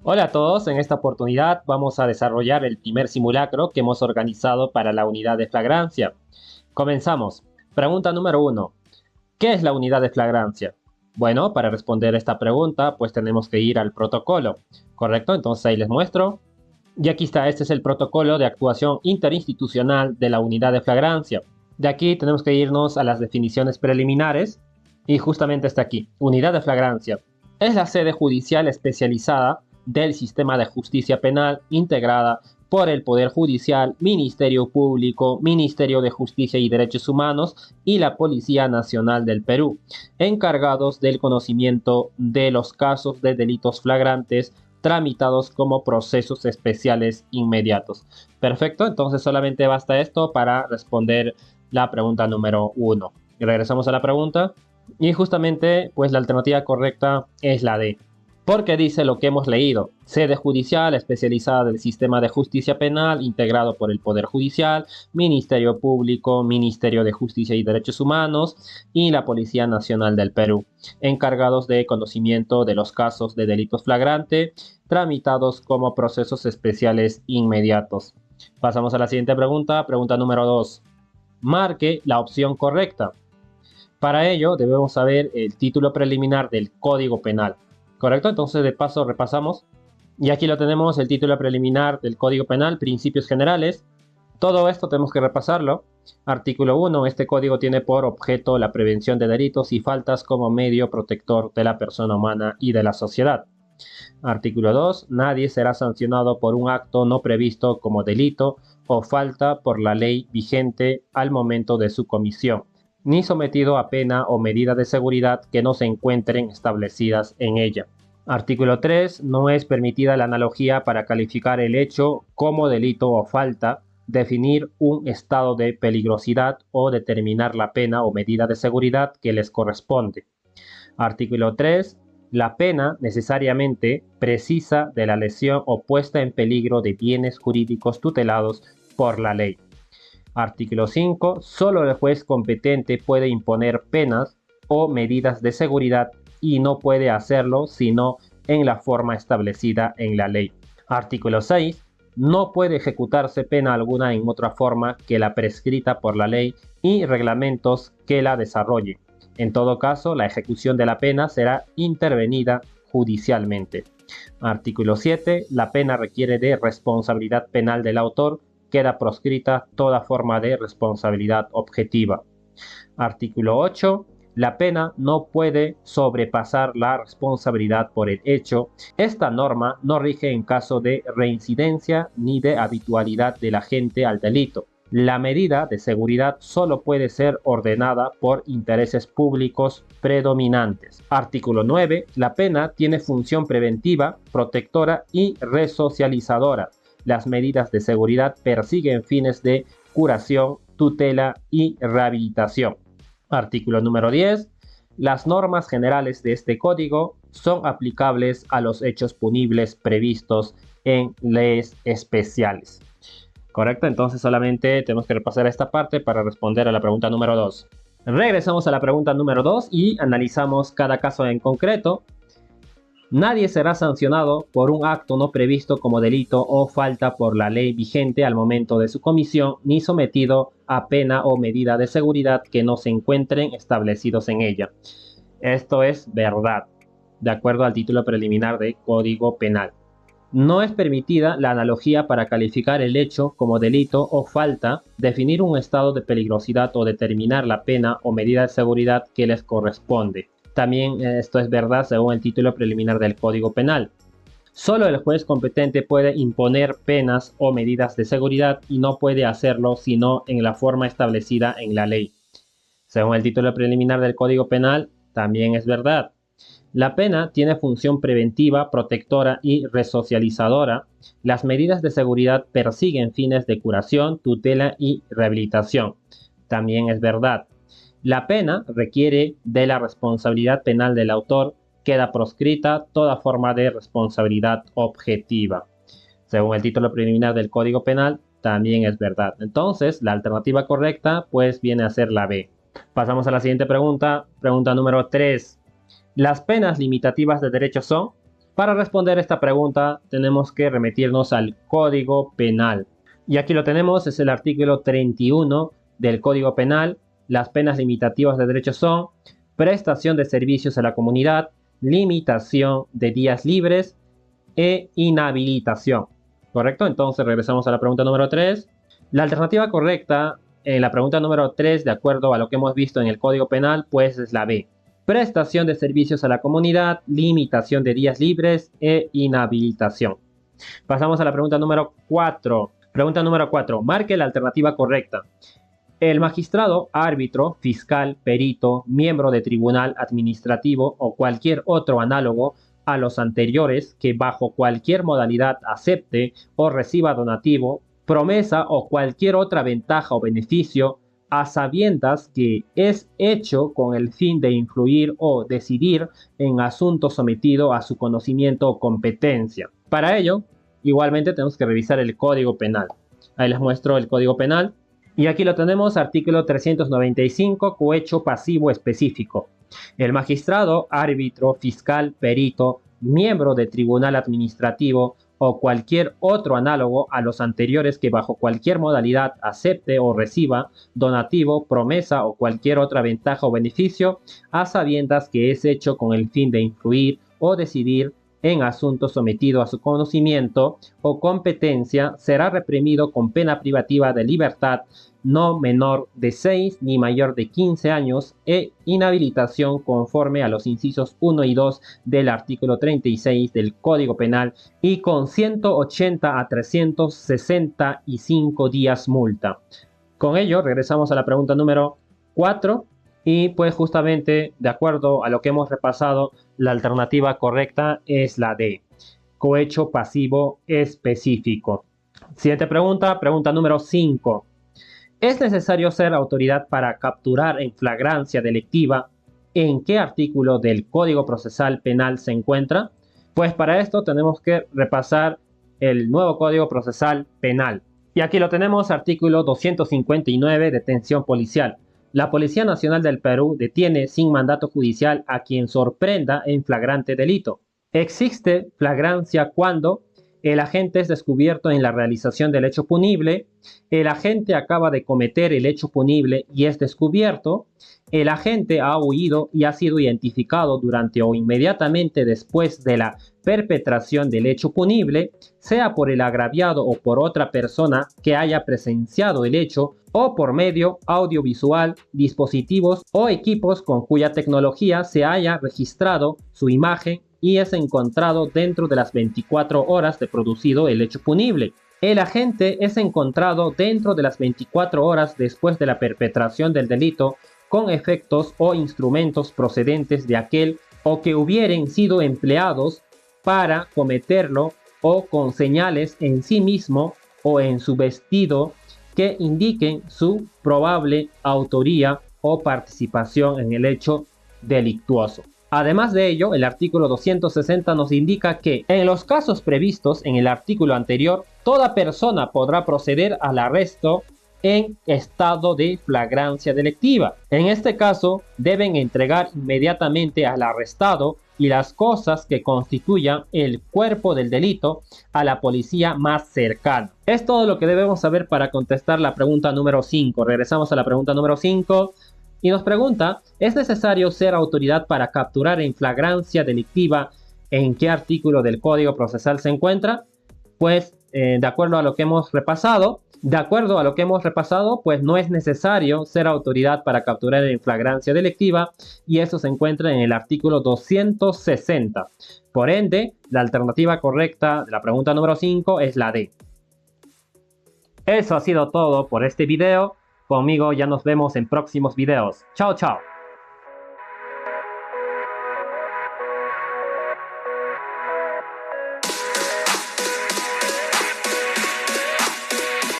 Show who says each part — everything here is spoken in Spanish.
Speaker 1: Hola a todos, en esta oportunidad vamos a desarrollar el primer simulacro que hemos organizado para la unidad de flagrancia. Comenzamos. Pregunta número 1. ¿Qué es la unidad de flagrancia? Bueno, para responder esta pregunta, pues tenemos que ir al protocolo, ¿correcto? Entonces ahí les muestro. Y aquí está, este es el protocolo de actuación interinstitucional de la unidad de flagrancia. De aquí tenemos que irnos a las definiciones preliminares y justamente está aquí. Unidad de flagrancia. Es la sede judicial especializada del sistema de justicia penal integrada por el Poder Judicial, Ministerio Público, Ministerio de Justicia y Derechos Humanos y la Policía Nacional del Perú, encargados del conocimiento de los casos de delitos flagrantes tramitados como procesos especiales inmediatos. Perfecto, entonces solamente basta esto para responder la pregunta número 1. Regresamos a la pregunta y justamente pues la alternativa correcta es la D. Porque dice lo que hemos leído: sede judicial especializada del sistema de justicia penal integrado por el Poder Judicial, Ministerio Público, Ministerio de Justicia y Derechos Humanos y la Policía Nacional del Perú, encargados de conocimiento de los casos de delitos flagrantes tramitados como procesos especiales inmediatos. Pasamos a la siguiente pregunta, pregunta número 2. Marque la opción correcta. Para ello debemos saber el título preliminar del Código Penal. ¿Correcto? Entonces de paso repasamos. Y aquí lo tenemos, el título preliminar del Código Penal, principios generales. Todo esto tenemos que repasarlo. Artículo 1. Este código tiene por objeto la prevención de delitos y faltas como medio protector de la persona humana y de la sociedad. Artículo 2. Nadie será sancionado por un acto no previsto como delito o falta por la ley vigente al momento de su comisión, ni sometido a pena o medida de seguridad que no se encuentren establecidas en ella. Artículo 3. No es permitida la analogía para calificar el hecho como delito o falta, definir un estado de peligrosidad o determinar la pena o medida de seguridad que les corresponde. Artículo 3. La pena necesariamente precisa de la lesión o puesta en peligro de bienes jurídicos tutelados por la ley. Artículo 5. Solo el juez competente puede imponer penas o medidas de seguridad y no puede hacerlo sino en la forma establecida en la ley. Artículo 6. No puede ejecutarse pena alguna en otra forma que la prescrita por la ley y reglamentos que la desarrollen. En todo caso, la ejecución de la pena será intervenida judicialmente. Artículo 7. La pena requiere de responsabilidad penal del autor. Queda proscrita toda forma de responsabilidad objetiva. Artículo 8. La pena no puede sobrepasar la responsabilidad por el hecho. Esta norma no rige en caso de reincidencia ni de habitualidad del agente al delito. La medida de seguridad solo puede ser ordenada por intereses públicos predominantes. Artículo 9. La pena tiene función preventiva, protectora y resocializadora. Las medidas de seguridad persiguen fines de curación, tutela y rehabilitación. Artículo número 10. Las normas generales de este código son aplicables a los hechos punibles previstos en leyes especiales. ¿Correcto? Entonces solamente tenemos que repasar esta parte para responder a la pregunta número 2. Regresamos a la pregunta número 2 y analizamos cada caso en concreto. Nadie será sancionado por un acto no previsto como delito o falta por la ley vigente al momento de su comisión, ni sometido a pena o medida de seguridad que no se encuentren establecidos en ella. Esto es verdad, de acuerdo al título preliminar de Código Penal. No es permitida la analogía para calificar el hecho como delito o falta, definir un estado de peligrosidad o determinar la pena o medida de seguridad que les corresponde. También esto es verdad según el título preliminar del Código Penal. Solo el juez competente puede imponer penas o medidas de seguridad y no puede hacerlo sino en la forma establecida en la ley. Según el título preliminar del Código Penal, también es verdad. La pena tiene función preventiva, protectora y resocializadora. Las medidas de seguridad persiguen fines de curación, tutela y rehabilitación. También es verdad. La pena requiere de la responsabilidad penal del autor. Queda proscrita toda forma de responsabilidad objetiva. Según el título preliminar del Código Penal, también es verdad. Entonces, la alternativa correcta pues viene a ser la B. Pasamos a la siguiente pregunta. Pregunta número 3. Las penas limitativas de derecho son: Para responder esta pregunta tenemos que remitirnos al Código Penal. Y aquí lo tenemos, es el artículo 31 del Código Penal. Las penas limitativas de derechos son prestación de servicios a la comunidad, limitación de días libres e inhabilitación. ¿Correcto? Entonces regresamos a la pregunta número 3. La alternativa correcta en la pregunta número 3, de acuerdo a lo que hemos visto en el Código Penal, pues es la B. Prestación de servicios a la comunidad, limitación de días libres e inhabilitación. Pasamos a la pregunta número 4. Pregunta número 4. Marque la alternativa correcta. El magistrado, árbitro, fiscal, perito, miembro de tribunal administrativo o cualquier otro análogo a los anteriores que bajo cualquier modalidad acepte o reciba donativo, promesa o cualquier otra ventaja o beneficio a sabiendas que es hecho con el fin de influir o decidir en asunto sometido a su conocimiento o competencia. Para ello, igualmente tenemos que revisar el Código Penal. Ahí les muestro el Código Penal. Y aquí lo tenemos, artículo 395, cohecho pasivo específico. El magistrado, árbitro, fiscal, perito, miembro de tribunal administrativo o cualquier otro análogo a los anteriores que bajo cualquier modalidad acepte o reciba donativo, promesa o cualquier otra ventaja o beneficio a sabiendas que es hecho con el fin de influir o decidir en asunto sometido a su conocimiento o competencia, será reprimido con pena privativa de libertad no menor de 6 ni mayor de 15 años e inhabilitación conforme a los incisos 1 y 2 del artículo 36 del Código Penal y con 180 a 365 días multa. Con ello regresamos a la pregunta número 4 y pues justamente de acuerdo a lo que hemos repasado, la alternativa correcta es la D, cohecho pasivo específico. Siguiente pregunta, pregunta número 5. ¿Es necesario ser autoridad para capturar en flagrancia delictiva? ¿En qué artículo del Código Procesal Penal se encuentra? Pues para esto tenemos que repasar el nuevo Código Procesal Penal. Y aquí lo tenemos, artículo 259, detención policial. La Policía Nacional del Perú detiene sin mandato judicial a quien sorprenda en flagrante delito. Existe flagrancia cuando el agente es descubierto en la realización del hecho punible, el agente acaba de cometer el hecho punible y es descubierto, el agente ha huido y ha sido identificado durante o inmediatamente después de la perpetración del hecho punible, sea por el agraviado o por otra persona que haya presenciado el hecho, o por medio audiovisual, dispositivos o equipos con cuya tecnología se haya registrado su imagen y es encontrado dentro de las 24 horas de producido el hecho punible. El agente es encontrado dentro de las 24 horas después de la perpetración del delito con efectos o instrumentos procedentes de aquel o que hubieren sido empleados para cometerlo o con señales en sí mismo o en su vestido que indiquen su probable autoría o participación en el hecho delictuoso. Además de ello, el artículo 260 nos indica que en los casos previstos en el artículo anterior, toda persona podrá proceder al arresto en estado de flagrancia delictiva. En este caso, deben entregar inmediatamente al arrestado y las cosas que constituyan el cuerpo del delito a la policía más cercana. Es todo lo que debemos saber para contestar la pregunta número 5. Regresamos a la pregunta número 5 y nos pregunta, ¿es necesario ser autoridad para capturar en flagrancia delictiva? ¿En qué artículo del Código Procesal se encuentra? Pues de acuerdo a lo que hemos repasado, pues no es necesario ser autoridad para capturar en flagrancia delictiva y eso se encuentra en el artículo 260. Por ende, la alternativa correcta de la pregunta número 5 es la D. Eso ha sido todo por este video. Conmigo ya nos vemos en próximos videos. Chao, chao.